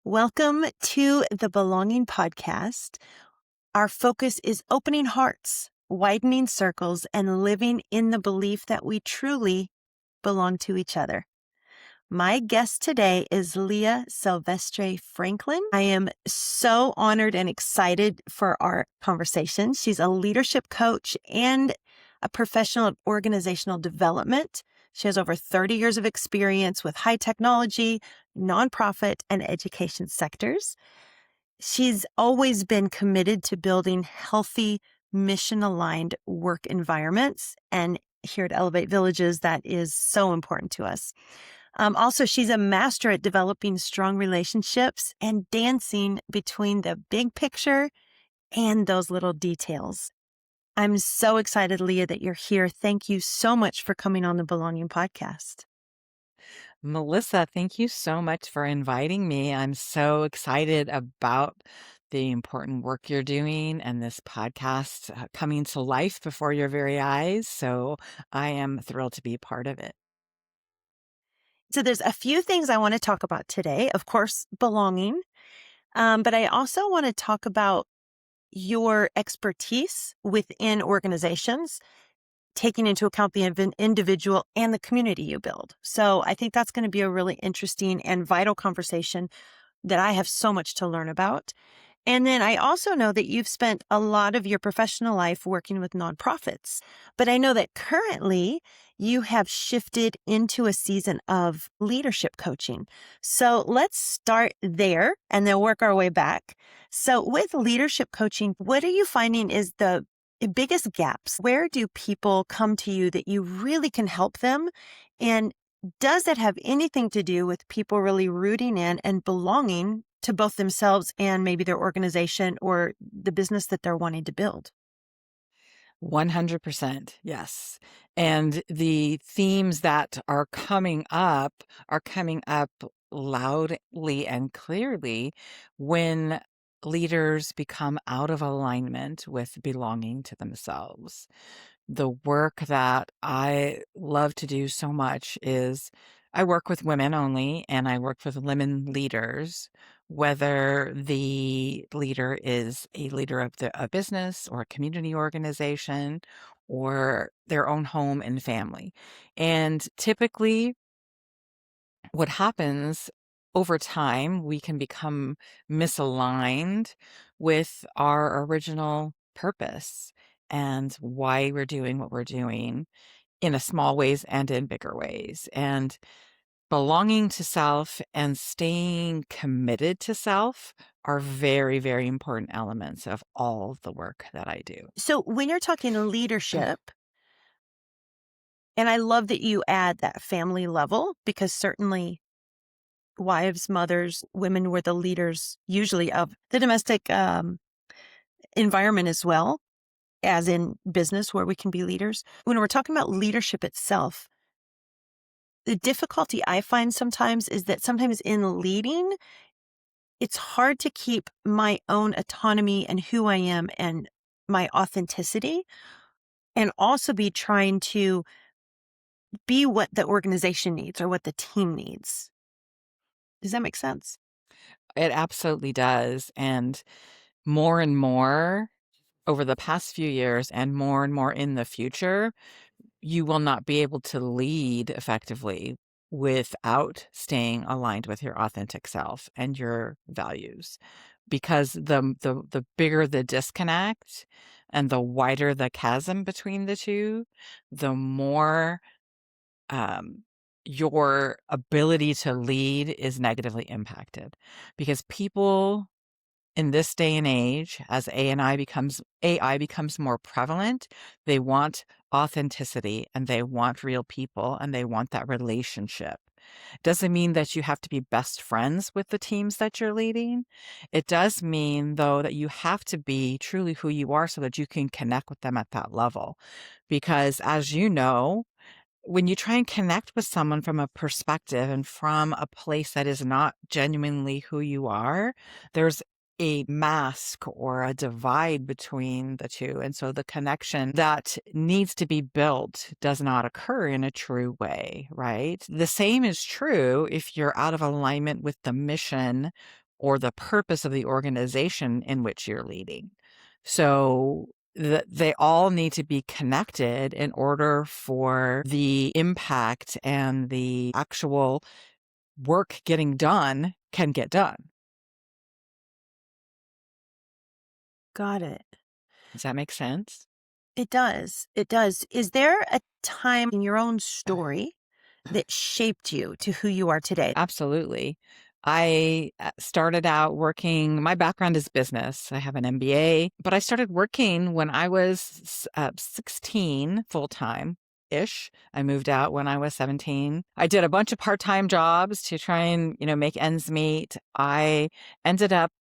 Welcome to the Belonging Podcast. Our focus is opening hearts, widening circles, and living in the belief that we truly belong to each other. My guest today is Leah Silvestre Franklin. I am so honored and excited for our conversation. She's a leadership coach and a professional of organizational development. She has over 30 years of experience with high technology, nonprofit, and education sectors. She's always been committed to building healthy, mission-aligned work environments. And here at Elevate Villages, that is so important to us. Also, she's a master at developing strong relationships and dancing between the big picture and those little details. I'm so excited, Leah, that you're here. Thank you so much for coming on the Belonging Podcast. Melissa, thank you so much for inviting me. I'm so excited about the important work you're doing and this podcast coming to life before your very eyes. So I am thrilled to be part of it. So there's a few things I want to talk about today. Of course, belonging. But I also want to talk about your expertise within organizations, taking into account the individual and the community you build. So I think that's going to be a really interesting and vital conversation that I have so much to learn about. And then I also know that you've spent a lot of your professional life working with nonprofits, but I know that currently you have shifted into a season of leadership coaching. So let's start there and then work our way back. So with leadership coaching, what are you finding is the biggest gaps? Where do people come to you that you really can help them? And does that have anything to do with people really rooting in and belonging to both themselves and maybe their organization or the business that they're wanting to build? 100%, yes. And the themes that are coming up loudly and clearly when leaders become out of alignment with belonging to themselves. The work that I love to do so much is I work with women only, and I work with women leaders, whether the leader is a leader of a business or a community organization or their own home and family. And typically, what happens over time, we can become misaligned with our original purpose and why we're doing what we're doing in a small ways and in bigger ways. And belonging to self and staying committed to self are very, very important elements of all the work that I do. So when you're talking leadership, and I love that you add that family level, because certainly wives, mothers, women were the leaders usually of the domestic environment as well as in business where we can be leaders. When we're talking about leadership itself, the difficulty I find sometimes is that sometimes in leading, it's hard to keep my own autonomy and who I am and my authenticity, and also be trying to be what the organization needs or what the team needs. Does that make sense? It absolutely does. And more over the past few years and more in the future, you will not be able to lead effectively without staying aligned with your authentic self and your values. Because the bigger the disconnect and the wider the chasm between the two, the more your ability to lead is negatively impacted. Because people in this day and age, as AI becomes more prevalent, they want authenticity and they want real people and they want that relationship. Doesn't mean that you have to be best friends with the teams that you're leading. It does mean, though, that you have to be truly who you are so that you can connect with them at that level. Because as you know, when you try and connect with someone from a perspective and from a place that is not genuinely who you are, there's a mask or a divide between the two. And so the connection that needs to be built does not occur in a true way, right? The same is true if you're out of alignment with the mission or the purpose of the organization in which you're leading. So they all need to be connected in order for the impact and the actual work getting done can get done. Got it. Does that make sense? It does. It does. Is there a time in your own story that shaped you to who you are today? Absolutely. I started out working, my background is business. I have an MBA, but I started working when I was 16 full time ish. I moved out when I was 17. I did a bunch of part-time jobs to try and, make ends meet. I ended up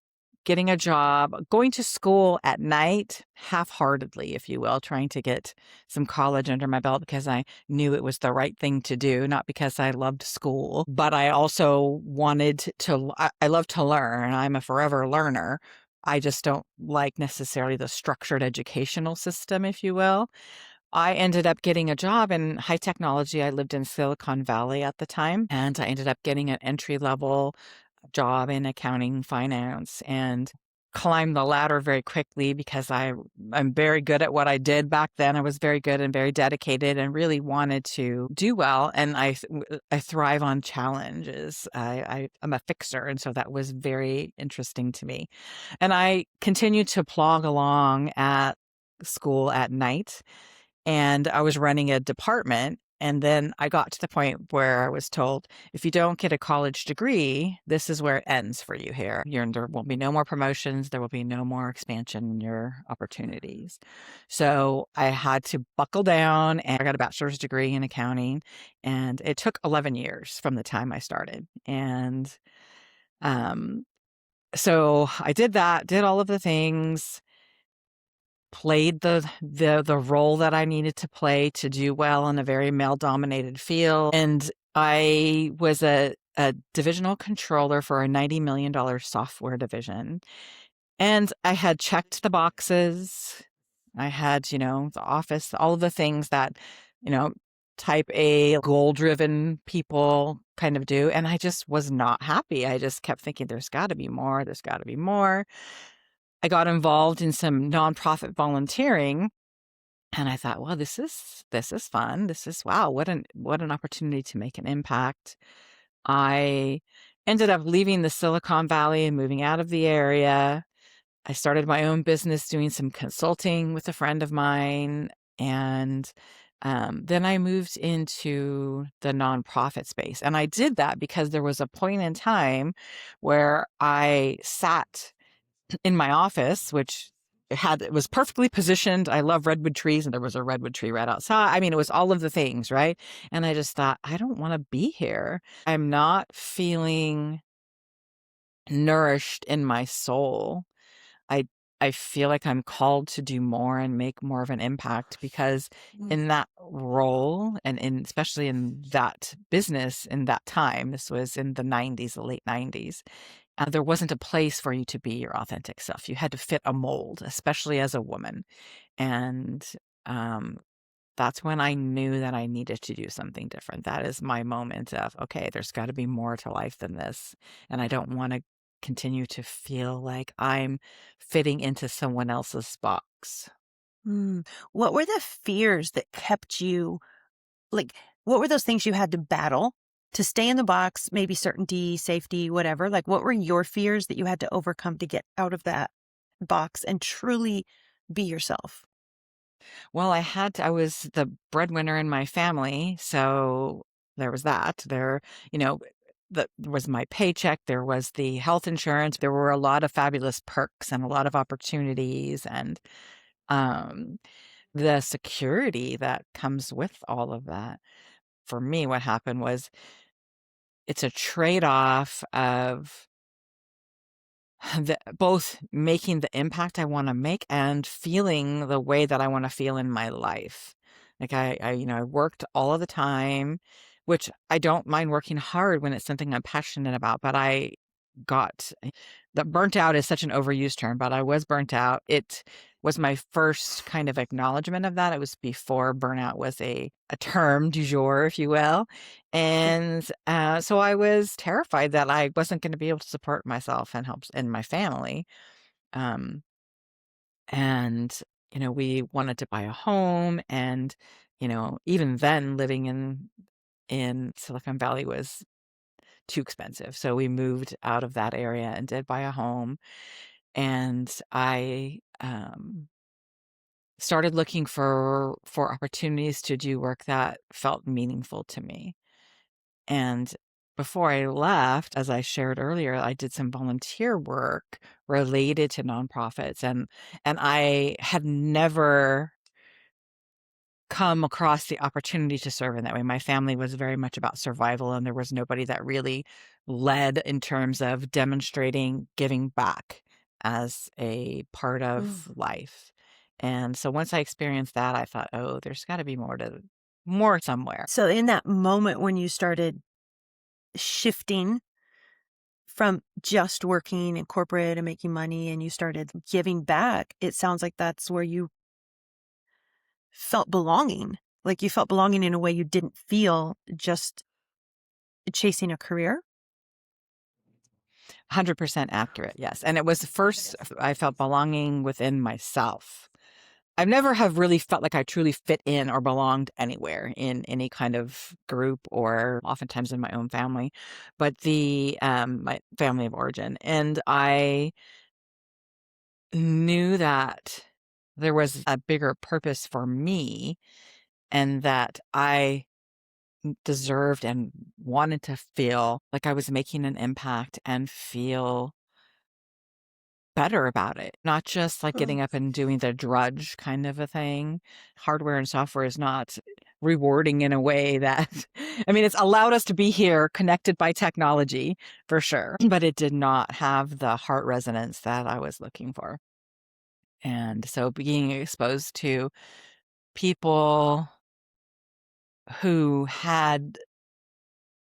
getting a job, going to school at night, half-heartedly, if you will, trying to get some college under my belt because I knew it was the right thing to do, not because I loved school, but I also wanted to, I love to learn. I'm a forever learner. I just don't like necessarily the structured educational system, if you will. I ended up getting a job in high technology. I lived in Silicon Valley at the time, and I ended up getting an entry level job in accounting, finance, and climbed the ladder very quickly because I'm very good at what I did back then. I was very good and very dedicated and really wanted to do well. And I thrive on challenges. I'm a fixer, and so that was very interesting to me. And I continued to plod along at school at night, and I was running a department. And then I got to the point where I was told, if you don't get a college degree, this is where it ends for you here. There will be no more promotions. There will be no more expansion in your opportunities. So I had to buckle down, and I got a bachelor's degree in accounting. And it took 11 years from the time I started. And so I did that, did all of the things, played the role that I needed to play to do well in a very male-dominated field. And I was a divisional controller for a $90 million software division. And I had checked the boxes. I had, the office, all of the things that, type A goal-driven people kind of do. And I just was not happy. I just kept thinking, there's got to be more. There's got to be more. I got involved in some nonprofit volunteering, and I thought, well, this is fun. This is, wow, what an opportunity to make an impact. I ended up leaving the Silicon Valley and moving out of the area. I started my own business doing some consulting with a friend of mine, and then I moved into the nonprofit space. And I did that because there was a point in time where I sat in my office, which it was perfectly positioned. I love redwood trees, and there was a redwood tree right outside. I mean, it was all of the things, right? And I just thought, I don't want to be here. I'm not feeling nourished in my soul. I I feel like I'm called to do more and make more of an impact because in that role and especially in that business in that time, this was in the 90s, the late 90s, there wasn't a place for you to be your authentic self. You had to fit a mold, especially as a woman. And um, that's when I knew that I needed to do something different. That is my moment of, okay, there's got to be more to life than this. And I don't want to continue to feel like I'm fitting into someone else's box. Mm. What were the fears that kept you, like, what were those things you had to battle to stay in the box, maybe certainty, safety, whatever? Like, what were your fears that you had to overcome to get out of that box and truly be yourself? Well, I was the breadwinner in my family, so there was that. You know, there was my paycheck, there was the health insurance, there were a lot of fabulous perks and a lot of opportunities and um, the security that comes with all of that. For me, what happened was it's a trade-off of both making the impact I want to make and feeling the way that I want to feel in my life. Like I worked all of the time, which I don't mind working hard when it's something I'm passionate about, but I got the burnt out is such an overused term, but I was burnt out. It was my first kind of acknowledgement of that. It was before burnout was a term du jour, if you will. And so I was terrified that I wasn't going to be able to support myself and help and my family. Um, and, we wanted to buy a home. And, even then living in Silicon Valley was too expensive. So we moved out of that area and did buy a home. And I started looking for opportunities to do work that felt meaningful to me. And before I left, as I shared earlier, I did some volunteer work related to nonprofits, and I had never come across the opportunity to serve in that way. My family was very much about survival, and there was nobody that really led in terms of demonstrating giving back as a part of Mm. life. And so once I experienced that, I thought, oh, there's got to be more somewhere. So in that moment when you started shifting from just working in corporate and making money and you started giving back, it sounds like that's where you felt belonging. Like you felt belonging in a way you didn't feel just chasing a career. 100% accurate, yes. And it was the first I felt belonging within myself. I've never have really felt like I truly fit in or belonged anywhere in any kind of group or oftentimes in my own family, but my family of origin. And I knew that there was a bigger purpose for me and that I deserved and wanted to feel like I was making an impact and feel better about it, not just like Mm. getting up and doing the drudge kind of a thing. Hardware and software is not rewarding in a way that, I mean, it's allowed us to be here connected by technology for sure, but it did not have the heart resonance that I was looking for. And so being exposed to people who had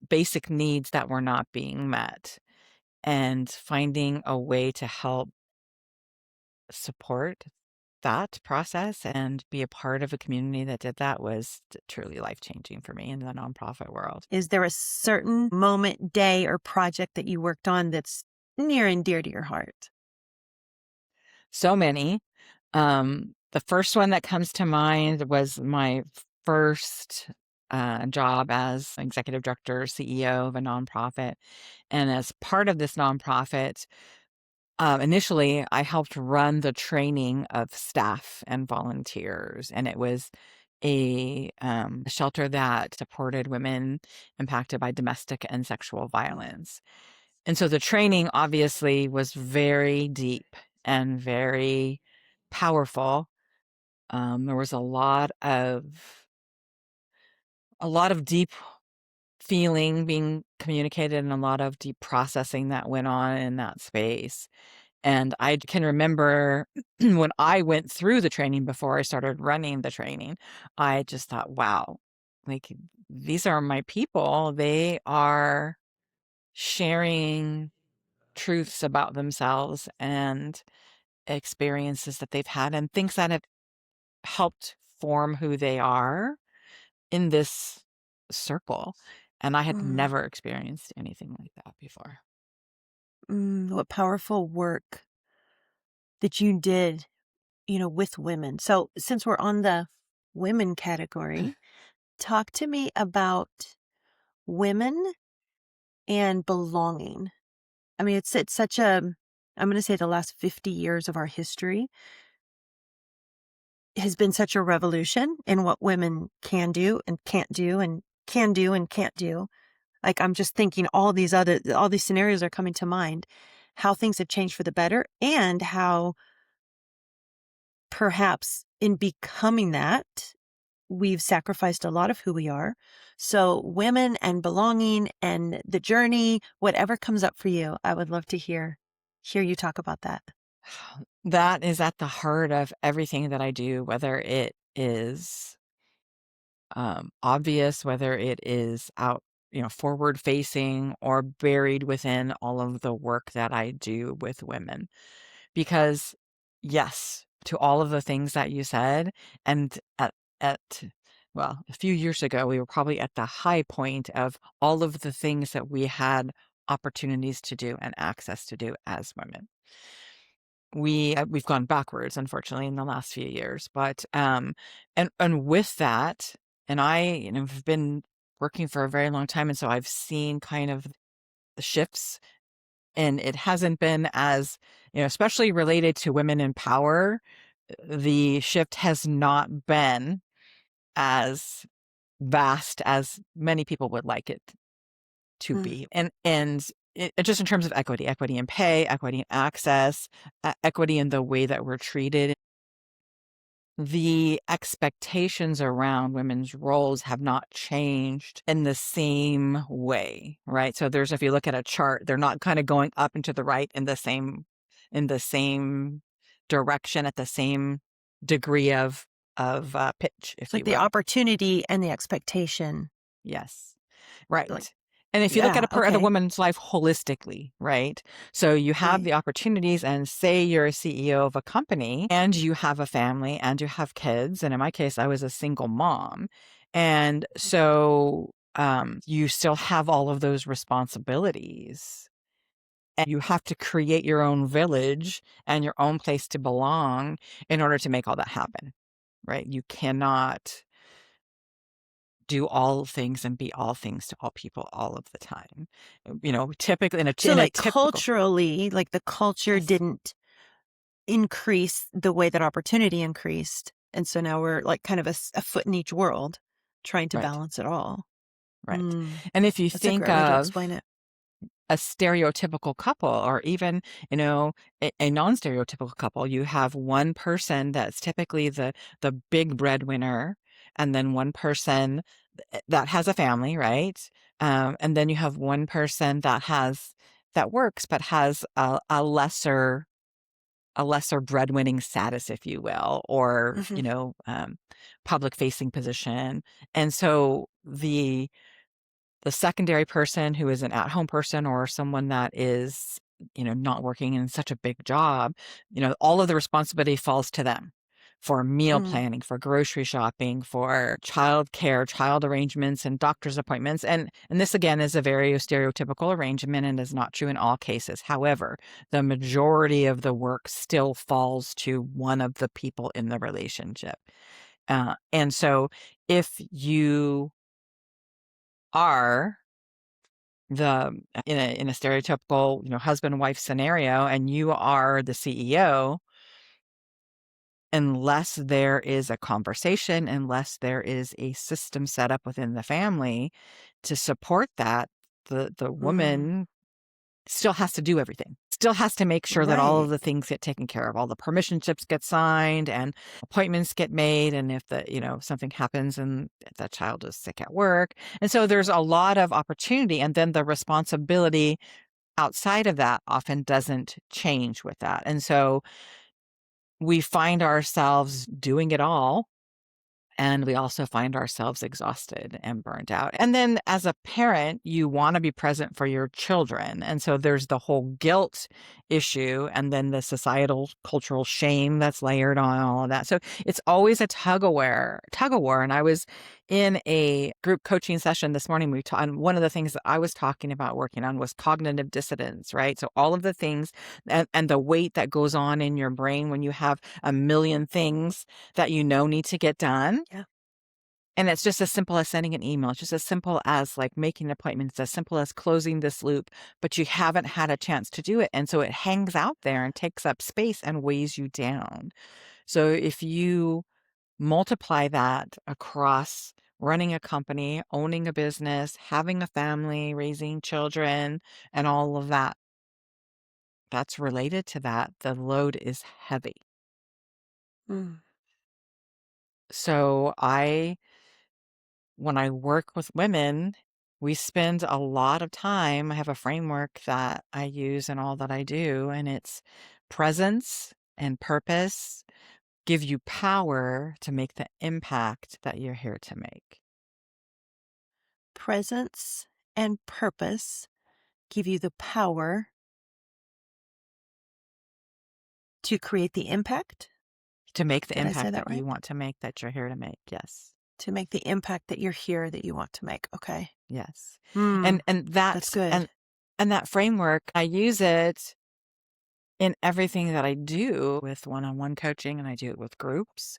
basic needs that were not being met and finding a way to help support that process and be a part of a community that did that was truly life-changing for me in the nonprofit world. Is there a certain moment, day, or project that you worked on that's near and dear to your heart? So many. The first one that comes to mind was my first job as executive director, CEO of a nonprofit. And as part of this nonprofit, initially, I helped run the training of staff and volunteers, and it was a shelter that supported women impacted by domestic and sexual violence. And so the training obviously was very deep and very powerful. There was a lot of deep feeling being communicated and a lot of deep processing that went on in that space. And I can remember when I went through the training before I started running the training, I just thought, wow, like these are my people. They are sharing truths about themselves and experiences that they've had and things that have helped form who they are in this circle. And I had Mm. never experienced anything like that before. What powerful work that you did, with women. So since we're on the women category, talk to me about women and belonging. I mean, it's such I'm going to say the last 50 years of our history has been such a revolution in what women can do and can't do and can do and can't do. Like I'm just thinking all these scenarios are coming to mind, how things have changed for the better and how perhaps in becoming that, we've sacrificed a lot of who we are. So women and belonging and the journey, whatever comes up for you, I would love to hear you talk about that. That is at the heart of everything that I do, whether it is obvious, whether it is forward facing or buried within all of the work that I do with women. Because yes, to all of the things that you said, and at well, a few years ago, we were probably at the high point of all of the things that we had opportunities to do and access to do as women. We've gone backwards, unfortunately, in the last few years. But and with that, and I, have been working for a very long time, and so I've seen kind of the shifts, and it hasn't been as, especially related to women in power, the shift has not been as vast as many people would like it to Mm. be. And just in terms of equity in pay, equity in access, equity in the way that we're treated, the expectations around women's roles have not changed in the same way, right? So if you look at a chart, they're not kind of going up and to the right in the same direction at the same degree of pitch, It's if like you the will. opportunity and the expectation. Yes. Like, Right. And if you look yeah, at a okay. woman's life holistically, right? So you have Right. the opportunities, and say you're a CEO of a company and you have a family and you have kids. And in my case, I was a single mom. And so you still have all of those responsibilities. And you have to create your own village and your own place to belong in order to make all that happen, right? You cannot do all things and be all things to all people all of the time. Typically So, in a like, typical. culturally, like, the culture Yes. didn't increase the way that opportunity increased, and so now we're, like, kind of a foot in each world trying to Right. balance it all. Right. Mm, And if you that's a think great way to of explain it. a stereotypical couple, or even, a non-stereotypical couple, you have one person that's typically the big breadwinner, and then one person that has a family, right? And then you have one person that works but has a lesser breadwinning status, if you will, or, Mhm, public facing position. And so the secondary person, who is an at-home person or someone that is, not working in such a big job, all of the responsibility falls to them for meal mm. planning, for grocery shopping, for child care, child arrangements, and doctor's appointments. And this again is a very stereotypical arrangement and is not true in all cases. However, the majority of the work still falls to one of the people in the relationship. And so if you are in a stereotypical, husband and wife scenario, and you are the CEO, unless there is a conversation, unless there is a system set up within the family to support that, the Mm, woman still has to do everything. Still has to make sure that all of right. the things get taken care of, all the permission slips get signed and appointments get made. And if something happens and the child is sick at work. And so there's a lot of opportunity. And then the responsibility outside of that often doesn't change with that. And so we find ourselves doing it all. And we also find ourselves exhausted and burnt out. And then as a parent, you want to be present for your children. And so there's the whole guilt issue, and then the societal cultural shame that's layered on all of that. So it's always a tug of war. And I was in a group coaching session this morning. And one of the things that I was talking about working on was cognitive dissonance, right? So all of the things and the weight that goes on in your brain when you have a million things that need to get done. Yeah. And it's just as simple as sending an email. It's just as simple as like making appointments, as simple as closing this loop, but you haven't had a chance to do it. And so it hangs out there and takes up space and weighs you down. So if you multiply that across running a company, owning a business, having a family, raising children, and all of that, that's related to that, the load is heavy. Mm. So when I work with women, we spend a lot of time. I have a framework that I use in all that I do, and it's presence and purpose give you power to make the impact that you're here to make. Presence and purpose give you the power to create the impact. To make the Did I say impact that that you right? want to make, that you're here to make. Yes. To make the impact that you're here that you want to make. Okay. Yes. Hmm. And That's that's good. and that framework, I use it in everything that I do with one-on-one coaching, and I do it with groups,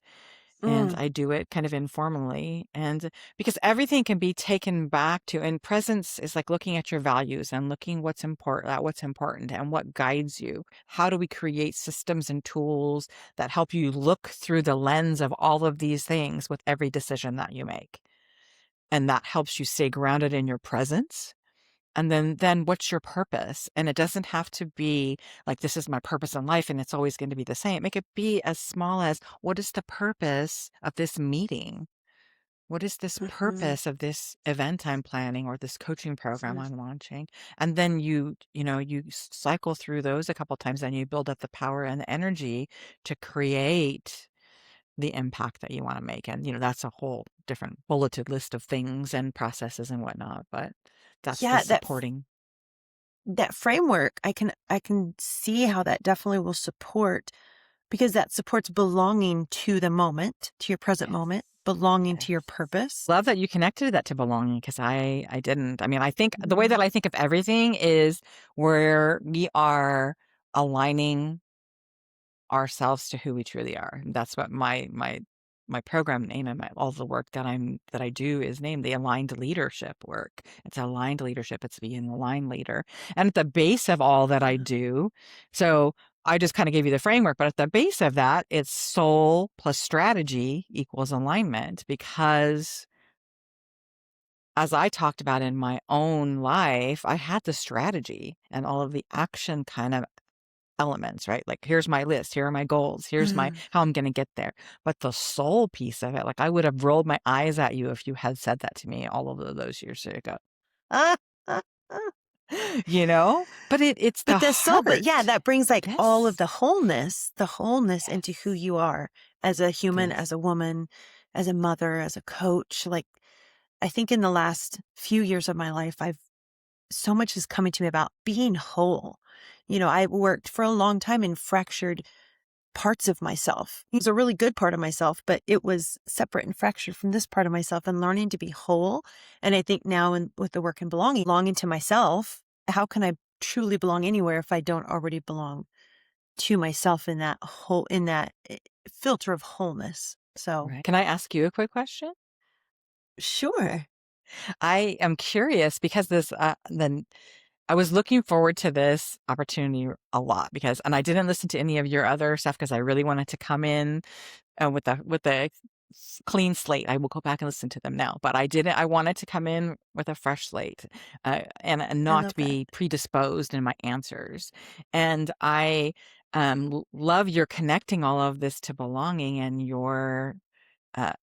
and Mm. I do it kind of informally. And because everything can be taken back to, and presence is like looking at your values and looking what's important, at what's important and what guides you. How do we create systems and tools that help you look through the lens of all of these things with every decision that you make? And that helps you stay grounded in your presence. And then what's your purpose? And it doesn't have to be like, this is my purpose in life and it's always going to be the same. It could be as small as, what is the purpose of this meeting? What is this Mm-hmm. purpose of this event I'm planning or this coaching program Mm. I'm launching? And then you cycle through those a couple times and you build up the power and the energy to create the impact that you want to make. And, that's a whole different bulleted list of things and processes and whatnot, but that's the Yeah, supporting. that framework, I can see how that definitely will support, because that supports belonging to the moment, to your present Yes. moment, belonging Yes. to your purpose. Love that you connected that to belonging, because I didn't. I mean, I think the way Mm. that I think of everything is where we are aligning ourselves to who we truly are. That's what my program name and all the work that I do is named the aligned leadership work. It's aligned leadership. It's being an aligned leader. And at the base of all that I do, so I just kind of gave you the framework, but at the base of that, it's soul plus strategy equals alignment, because as I talked about in my own life, I had the strategy and all of the action kind of elements, right? Like, here's my list, here are my goals, here's my Mm. how I'm going to get there. But the soul piece of it, like, I would have rolled my eyes at you if you had said that to me all of those years ago. Ah, ah, ah. But it's the But the soul, but yeah, heart. that brings like all of Yes. the wholeness into who Yes. you are as a human, Yes. as a woman, as a mother, as a coach. Like, I think in the last few years of my life, so much is coming to me about being whole. I worked for a long time in fractured parts of myself. It was a really good part of myself, but it was separate and fractured from this part of myself, and learning to be whole. And I think now, with the work and belonging to myself, how can I truly belong anywhere if I don't already belong to myself in that filter of wholeness? So, Right. Can I ask you a quick question? sure. I am curious because then I was looking forward to this opportunity a lot, and I didn't listen to any of your other stuff because I really wanted to come in with a clean slate. I will go back and listen to them now, but I didn't. I wanted to come in with a fresh slate, and I not love that. be predisposed in my answers. And I love your connecting all of this to belonging and your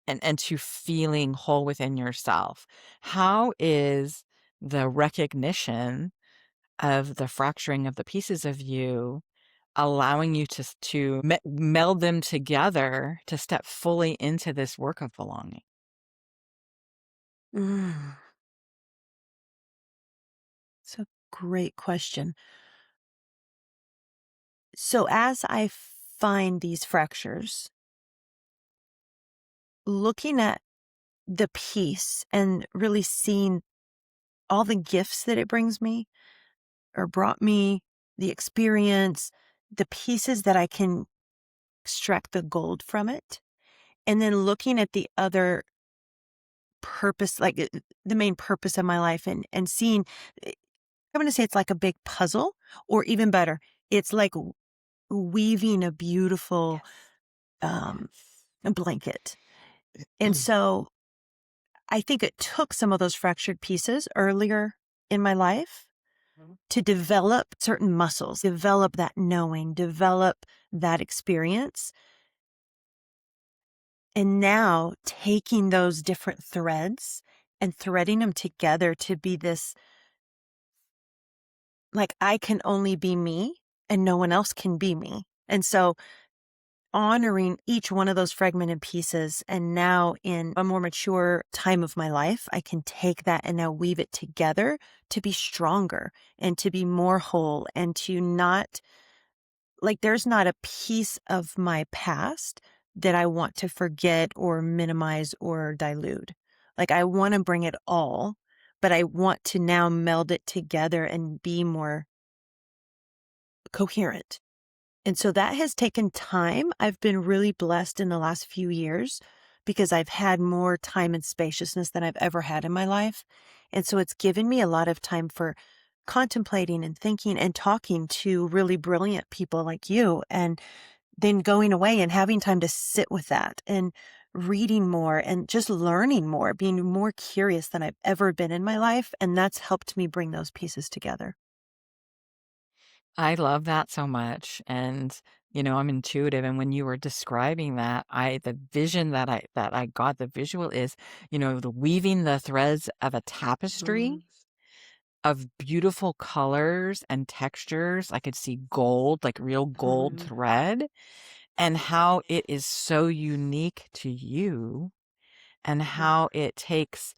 and to feeling whole within yourself. How is the recognition of the fracturing of the pieces of you allowing you to meld them together to step fully into this work of belonging? Mm, it's a great question. So, as I find these fractures, looking at the peace and really seeing all the gifts that it brings me or brought me, the experience, the pieces that I can extract the gold from it. And then looking at the other purpose, like the main purpose of my life, and seeing, I'm going to say it's like a big puzzle, or even better, it's like weaving a beautiful Yes. um, Yes. blanket. And so I think it took some of those fractured pieces earlier in my life Mhm. to develop certain muscles, develop that knowing, develop that experience. And now taking those different threads and threading them together to be this, like, I can only be me and no one else can be me. And so honoring each one of those fragmented pieces. And now, in a more mature time of my life, I can take that and now weave it together to be stronger and to be more whole, and to not, like, there's not a piece of my past that I want to forget or minimize or dilute. Like, I want to bring it all, but I want to now meld it together and be more coherent. And so that has taken time. I've been really blessed in the last few years because I've had more time and spaciousness than I've ever had in my life. And so it's given me a lot of time for contemplating and thinking and talking to really brilliant people like you, and then going away and having time to sit with that and reading more and just learning more, being more curious than I've ever been in my life. And that's helped me bring those pieces together. I love that so much, and, I'm intuitive, and when you were describing that, the vision that I got, the visual is, the weaving the threads of a tapestry Mm, of beautiful colors and textures. I could see gold, like real gold mm, thread, and how it is so unique to you, and yeah. how it takes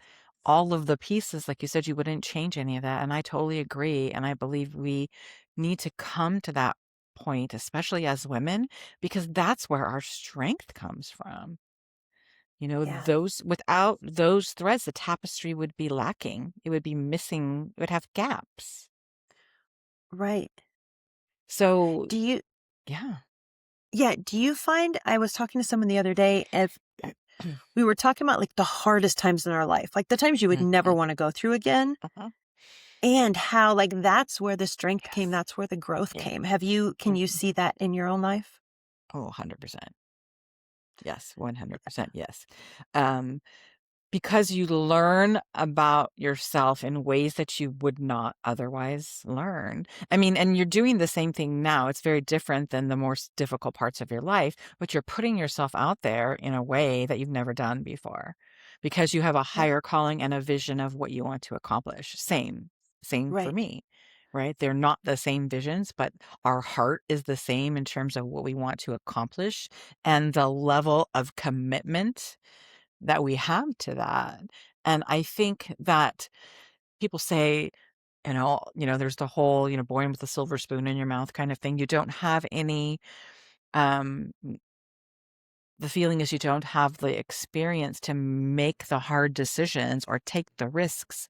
all of the pieces. Like you said, you wouldn't change any of that, and I totally agree, and I believe we need to come to that point, especially as women, because that's where our strength comes from. Yeah. Those without those threads, the tapestry would be lacking. It would be missing, it would have gaps. Right. So, Do you, yeah. yeah, do you find, I was talking to someone the other day, if we were talking about like the hardest times in our life, like the times you would never Mhm. want to go through again, Uh-huh. and how like that's where the strength came, Yes. that's where the growth Yeah. came. Can you Mhm. see that in your own life? Oh, 100%. Yes, 100% yes. Um, because you learn about yourself in ways that you would not otherwise learn. I mean, and you're doing the same thing now. It's very different than the more difficult parts of your life, but you're putting yourself out there in a way that you've never done before because you have a Yeah. higher calling and a vision of what you want to accomplish. Same for Right. me, right? They're not the same visions, but our heart is the same in terms of what we want to accomplish and the level of commitment that we have to that. And I think that people say, there's the whole, born with a silver spoon in your mouth kind of thing. You don't have any, um, the feeling is you don't have the experience to make the hard decisions or take the risks,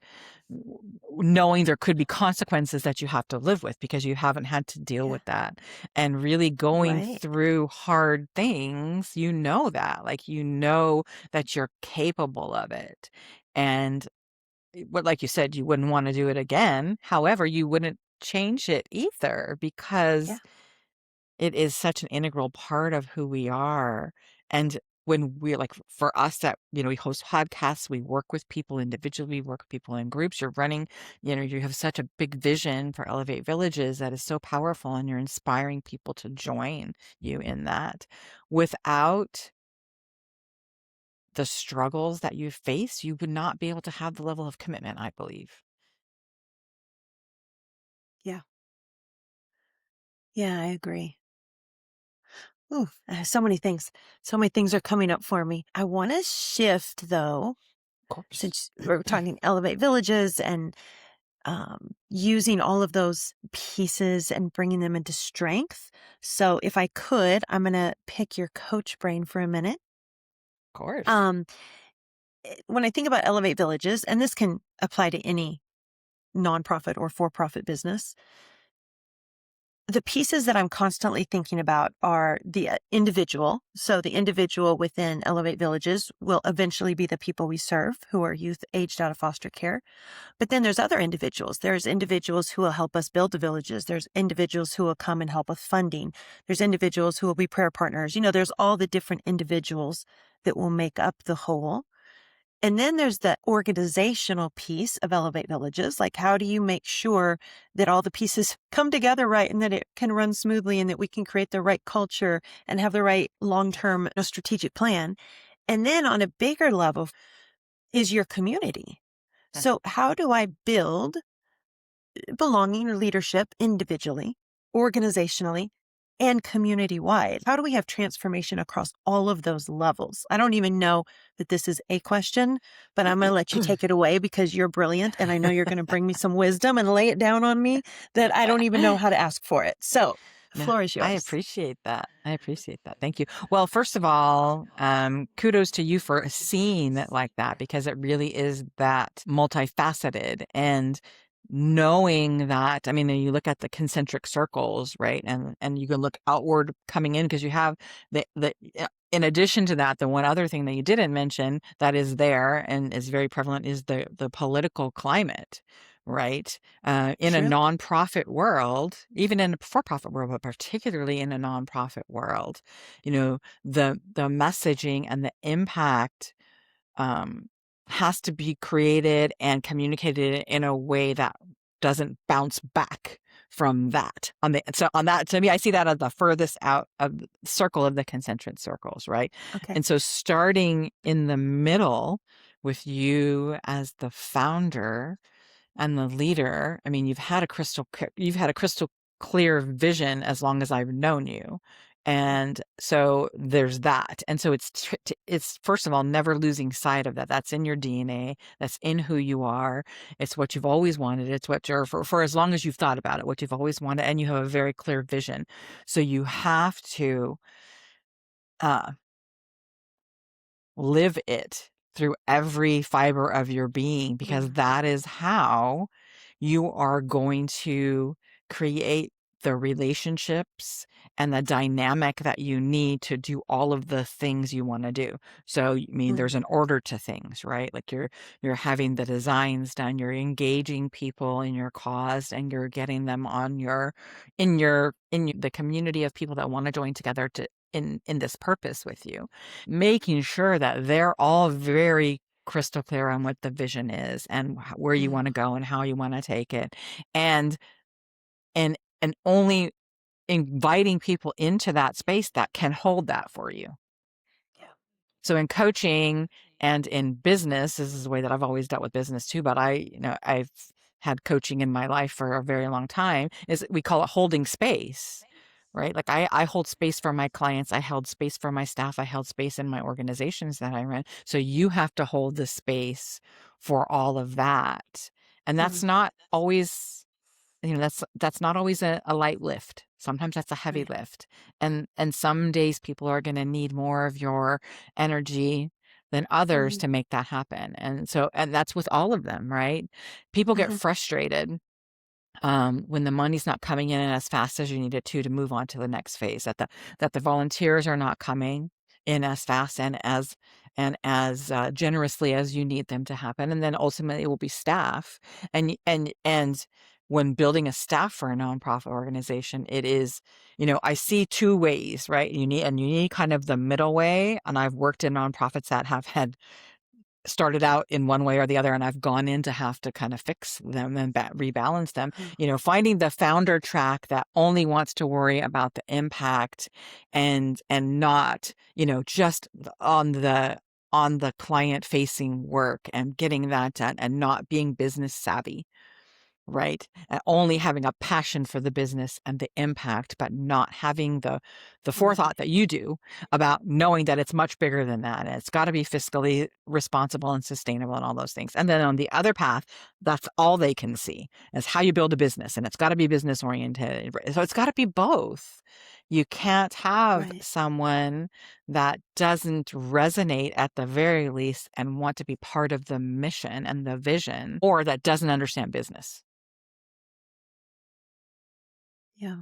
knowing there could be consequences that you have to live with because you haven't had to deal Yeah. with that. And really going Right. through hard things, that, like, that you're capable of it. And what, like you said, you wouldn't want to do it again. However, you wouldn't change it either Yeah. because it is such an integral part of who we are. And when we're like, for us that, we host podcasts, we work with people individually, work with people in groups, you're running, you have such a big vision for Elevate Villages that is so powerful and you're inspiring people to join you in that. Without the struggles that you face, you would not be able to have the level of commitment, I believe. Yeah. Yeah, I agree. Ooh, so many things. So many things are coming up for me. I want to shift though, Of course. since we're talking Elevate Villages and using all of those pieces and bringing them into strength. So, if I could, I'm going to pick your coach brain for a minute. Of course. Um, when I think about Elevate Villages, and this can apply to any nonprofit or for profit business, the pieces that I'm constantly thinking about are the individual. So, the individual within Elevate Villages will eventually be the people we serve who are youth aged out of foster care. But then there's other individuals. There's individuals who will help us build the villages. There's individuals who will come and help with funding. There's individuals who will be prayer partners. There's all the different individuals that will make up the whole. And then there's the organizational piece of Elevate Villages. Like, how do you make sure that all the pieces come together right and that it can run smoothly and that we can create the right culture and have the right Yes. long-term strategic plan? And then on a bigger level is your community. So how do I build belonging or leadership individually, organizationally, and community wide? How do we have transformation across all of those levels? I don't even know that this is a question, but I'm going to let you take it away because you're brilliant. And I know you're going to bring me some wisdom and lay it down on me that I don't even know how to ask for it. So the No, floor is I yours. appreciate that. I appreciate that. Thank you. Well, first of all, kudos to you for seeing it like that, because it really is that multifaceted, and knowing that, I mean, you look at the concentric circles, right? And you can look outward coming in, because you have the in addition to that, the one other thing that you didn't mention that is there and is very prevalent is the political climate, right? In a True. nonprofit world, even in a for-profit world, but particularly in a nonprofit world, the messaging and the impact um, has to be created and communicated in a way that doesn't bounce back from that. So on that, to me, I see that as the furthest out of the circle of the concentric circles, right? Okay. And so starting in the middle with you as the founder and the leader, I mean, you've had a crystal clear vision as long as I've known you. And so there's that. And so it's first of all, never losing sight of that. That's in your DNA. That's in who you are. It's what you've always wanted. It's what you're for as long as you've thought about it, what you've always wanted, and you have a very clear vision. So you have to uh, live it through every fiber of your being, because Mm, that is how you are going to create the relationships and the dynamic that you need to do all of the things you want to do. So, I mean, mm, there's an order to things, right? Like you're having the designs done, you're engaging people in your cause, and you're getting them on the community of people that want to join together to in this purpose with you, making sure that they're all very crystal clear on what the vision is and where you mm. want to go and how you want to take it, and and only inviting people into that space that can hold that for you. Yeah. So in coaching and in business, this is the way that I've always dealt with business too, but I've had coaching in my life for a very long time, is we call it holding space, right? Like I hold space for my clients, I held space for my staff, I held space in my organizations that I ran. So you have to hold the space for all of that. And that's Mm, not always, that's not always a light lift. Sometimes that's a heavy right. lift. And some days people are going to need more of your energy than others Mm, to make that happen. And that's with all of them, right? People get mhm, frustrated when the money's not coming in as fast as you need it to move on to the next phase, that the volunteers are not coming in as fast and as generously as you need them to happen. And then ultimately it will be staff. And when building a staff for a nonprofit organization, it is, I see two ways, right? You need kind of the middle way. And I've worked in nonprofits that have had started out in one way or the other, and I've gone in to have to kind of fix them and rebalance them. mm, Finding the founder track that only wants to worry about the impact and not, just on the client facing work and getting that done, and not being business savvy, right? Only having a passion for the business and the impact, but not having the mm, forethought that you do about knowing that it's much bigger than that. And it's got to be fiscally responsible and sustainable and all those things. And then on the other path, that's all they can see is how you build a business, and it's got to be business oriented. So it's got to be both. You can't have right. someone that doesn't resonate at the very least and want to be part of the mission and the vision, or that doesn't understand business. Yeah.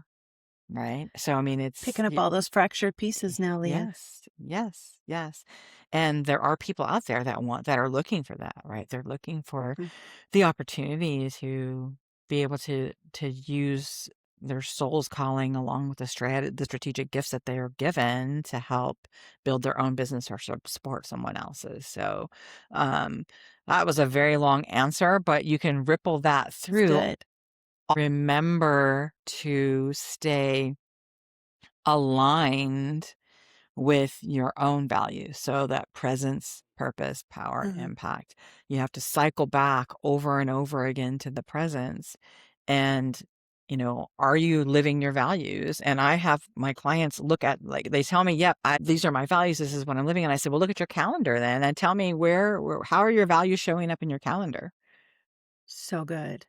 Right? So, I mean, it's Picking up all those fractured pieces now, Leah. yes, yes, yes. And there are people out there that are looking for that, right? They're looking for Mm, the opportunity to be able to use their soul's calling along with the strategic gifts that they are given to help build their own business or support someone else's. So, um, that was a very long answer, but you can ripple that it's through. good. Remember to stay aligned with your own values. So that presence, purpose, power, Mm, impact. You have to cycle back over and over again to the presence and are you living your values? And I have my clients look at, like, they tell me, yep, these are my values. This is what I'm living. And I said, well, look at your calendar then and tell me how are your values showing up in your calendar? So good.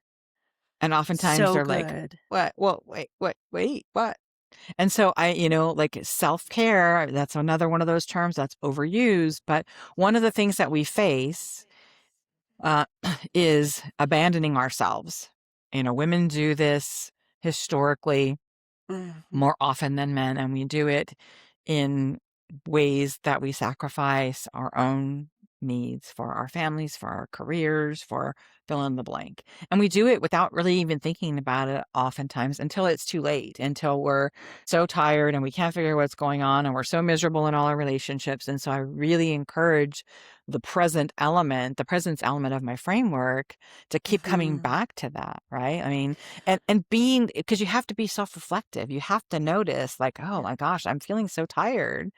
And oftentimes So they're like, good. what? Well, wait, what? And so like self-care, that's another one of those terms that's overused. But one of the things that we face uh, is abandoning ourselves. Women do this historically Mhm. more often than men, and we do it in ways that we sacrifice our own needs for our families, for our careers, for fill in the blank. And we do it without really even thinking about it oftentimes until it's too late, until we're so tired and we can't figure out what's going on and we're so miserable in all our relationships. And so I really encourage the presence element of my framework to keep coming Mhm. back to that, right? I mean, and being, because you have to be self-reflective. You have to notice, like, oh Yeah. my gosh, I'm feeling so tired.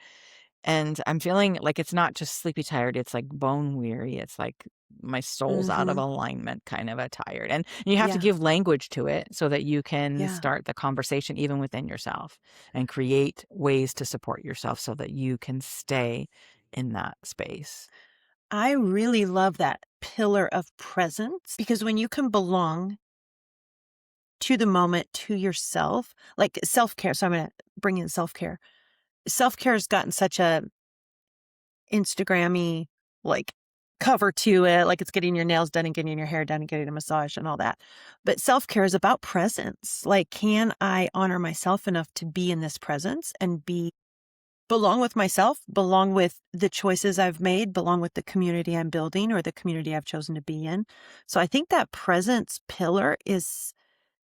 And I'm feeling like it's not just sleepy tired, it's like bone weary. It's like my soul's out of Mhm. alignment, kind of a tired. And you have to Yeah. give language to it so that you can Yeah. start the conversation even within yourself and create ways to support yourself so that you can stay in that space. I really love that pillar of presence because when you can belong to the moment, to yourself, like self-care. So I'm going to bring in self-care. Self-care has gotten such a Instagrammy like cover to it, like it's getting your nails done and getting your hair done and getting a massage and all that. But self-care is about presence. Like, can I honor myself enough to be in this presence and belong with myself, belong with the choices I've made, belong with the community I'm building or the community I've chosen to be in. So I think that presence pillar is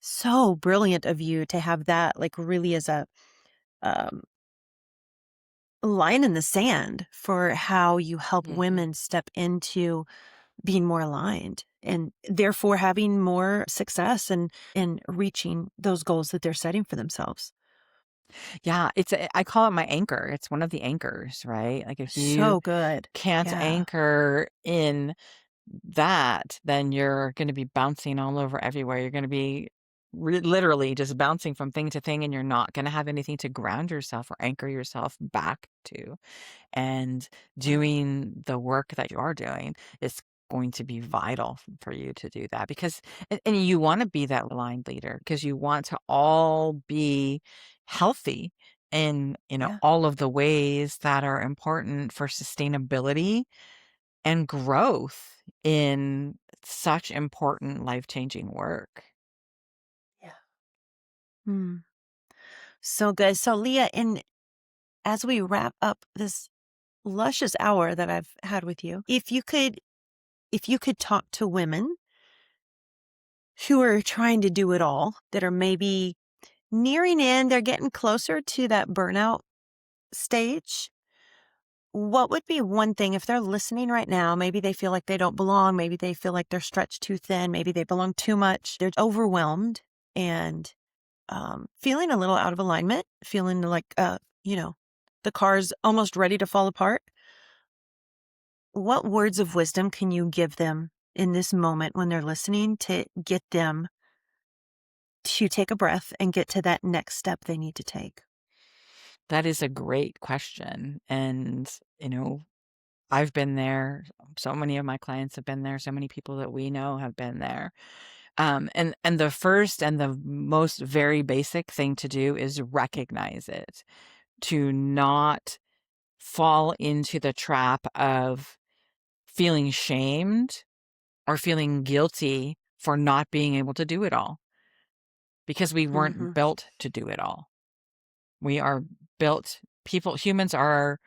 so brilliant of you to have that, like, really as a um, line in the sand for how you help Mhm. women step into being more aligned and therefore having more success and in reaching those goals that they're setting for themselves. Yeah, I call it my anchor. It's one of the anchors, right? Like if you So good. can't Yeah. anchor in that, then you're going to be bouncing all over everywhere. You're going to be literally just bouncing from thing to thing, and you're not going to have anything to ground yourself or anchor yourself back to. And Wow. doing the work that you are doing is going to be vital for you to do that because, and you want to be that line leader because you want to all be healthy in, Yeah. all of the ways that are important for sustainability and growth in such important life-changing work. Yeah. Hmm. So good. So Leah, in as we wrap up this luscious hour that I've had with you, if you could talk to women who are trying to do it all, that are maybe nearing in, they're getting closer to that burnout stage, what would be one thing if they're listening right now? Maybe they feel like they don't belong. Maybe they feel like they're stretched too thin. Maybe they belong too much. They're overwhelmed and feeling a little out of alignment, feeling like, the car's almost ready to fall apart. What words of wisdom can you give them in this moment when they're listening to get them to take a breath and get to that next step they need to take? That is a great question. And, I've been there. So many of my clients have been there. So many people that we know have been there. And the first and the most very basic thing to do is recognize it, to not fall into the trap of feeling shamed or feeling guilty for not being able to do it all because we weren't Hmm. built to do it all. We are built humans are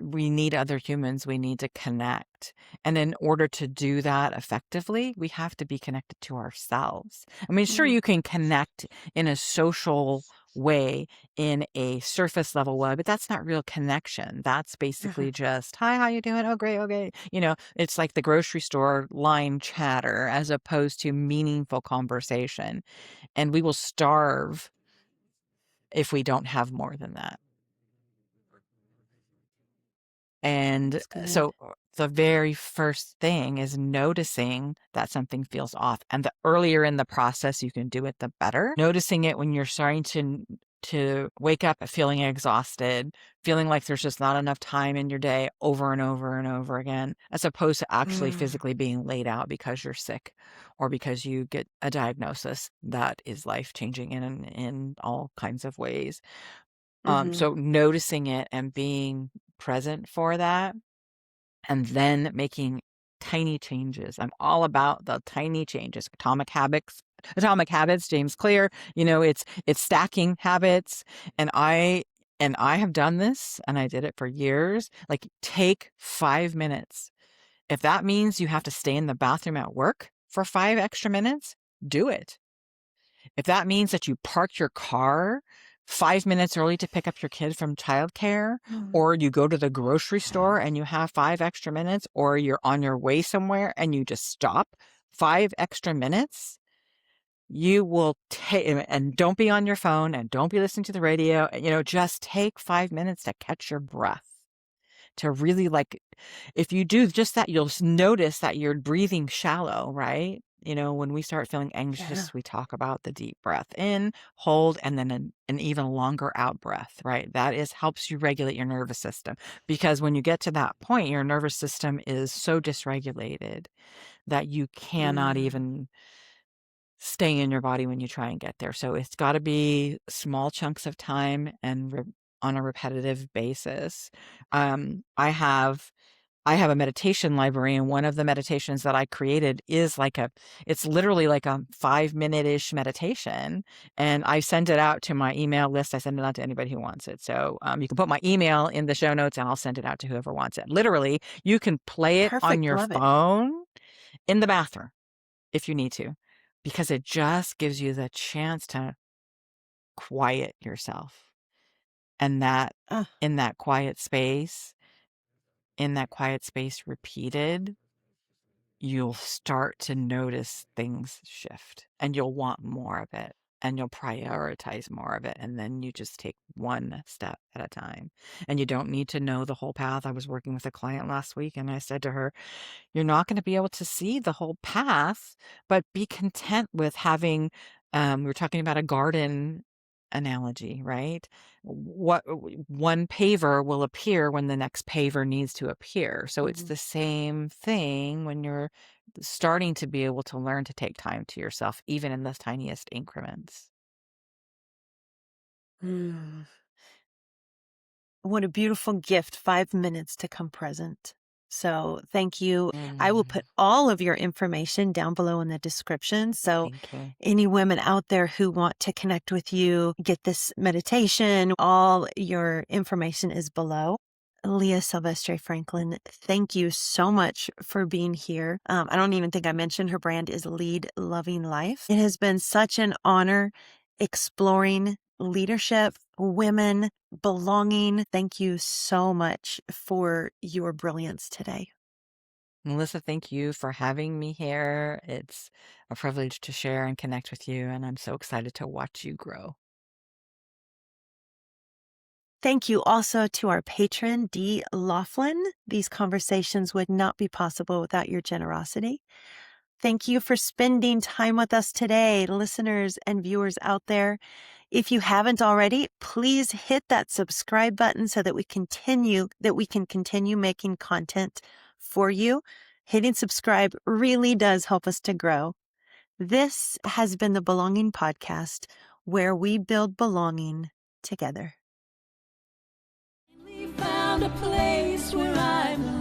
we need other humans, we need to connect. And in order to do that effectively, we have to be connected to ourselves. I mean, sure, you can connect in a social way, in a surface level way, but that's not real connection. That's Hmm. basically just, hi, how you doing? Oh, great, okay. It's like the grocery store line chatter as opposed to meaningful conversation. And we will starve if we don't have more than that. And That's good. so the very first thing is noticing that something feels off. And the earlier in the process you can do it, the better. Noticing it when you're starting to wake up feeling exhausted, feeling like there's just not enough time in your day over and over and over again, as opposed to actually Mm. physically being laid out because you're sick or because you get a diagnosis that is life-changing in all kinds of ways. Hmm. So noticing it and being present for that, and then making tiny changes. I'm all about the tiny changes. Atomic habits, James Clear, it's stacking habits. And I have done this, and I did it for years. Like, take 5 minutes. If that means you have to stay in the bathroom at work for 5 extra minutes, do it. If that means that you park your car 5 minutes early to pick up your kid from childcare, or you go to the grocery store and you have 5 extra minutes, or you're on your way somewhere and you just stop 5 extra minutes, you will take, and don't be on your phone and don't be listening to the radio. Just take 5 minutes to catch your breath. To really, like, if you do just that, you'll notice that you're breathing shallow, right? When we start feeling Yeah. anxious, we talk about the deep breath in, hold, and then an even longer out breath, right? That helps you regulate your nervous system, because when you get to that point, your nervous system is so dysregulated that you cannot Mm. even stay in your body when you try and get there. So it's got to be small chunks of time and on a repetitive basis. I have a meditation library, and one of the meditations that I created is it's literally like a 5-minute-ish meditation. And I send it out to my email list. I send it out to anybody who wants it. So you can put my email in the show notes and I'll send it out to whoever wants it. Literally, you can play it on Perfect. your Love it. phone in the bathroom if you need to, because it just gives you the chance to quiet yourself. And that Uh, in that quiet space, repeated, you'll start to notice things shift, and you'll want more of it, and you'll prioritize more of it. And then you just take one step at a time, and you don't need to know the whole path. I was working with a client last week, and I said to her, you're not going to be able to see the whole path, but be content with having, we were talking about a garden analogy, right? What one paver will appear when the next paver needs to appear. So it's mhm. the same thing when you're starting to be able to learn to take time to yourself, even in the tiniest increments. Mm. What a beautiful gift, 5 minutes to come present. So thank you. I will Mm, put all of your information down below in the description. So thank you. any women out there who want to connect with you, get this meditation, all your information is below. Leah Silvestre Franklin, thank you so much for being here. I don't even think I mentioned her brand is Lead Loving Life. It has been such an honor exploring leadership, women, belonging. Thank you so much for your brilliance today. Melissa, thank you for having me here. It's a privilege to share and connect with you, and I'm so excited to watch you grow. Thank you also to our patron, Dee Laughlin. These conversations would not be possible without your generosity. Thank you for spending time with us today, listeners and viewers out there. If you haven't already, please hit that subscribe button so that we can continue making content for you. Hitting subscribe really does help us to grow. This has been the Belonging Podcast, where we build belonging together. We found a place where I'm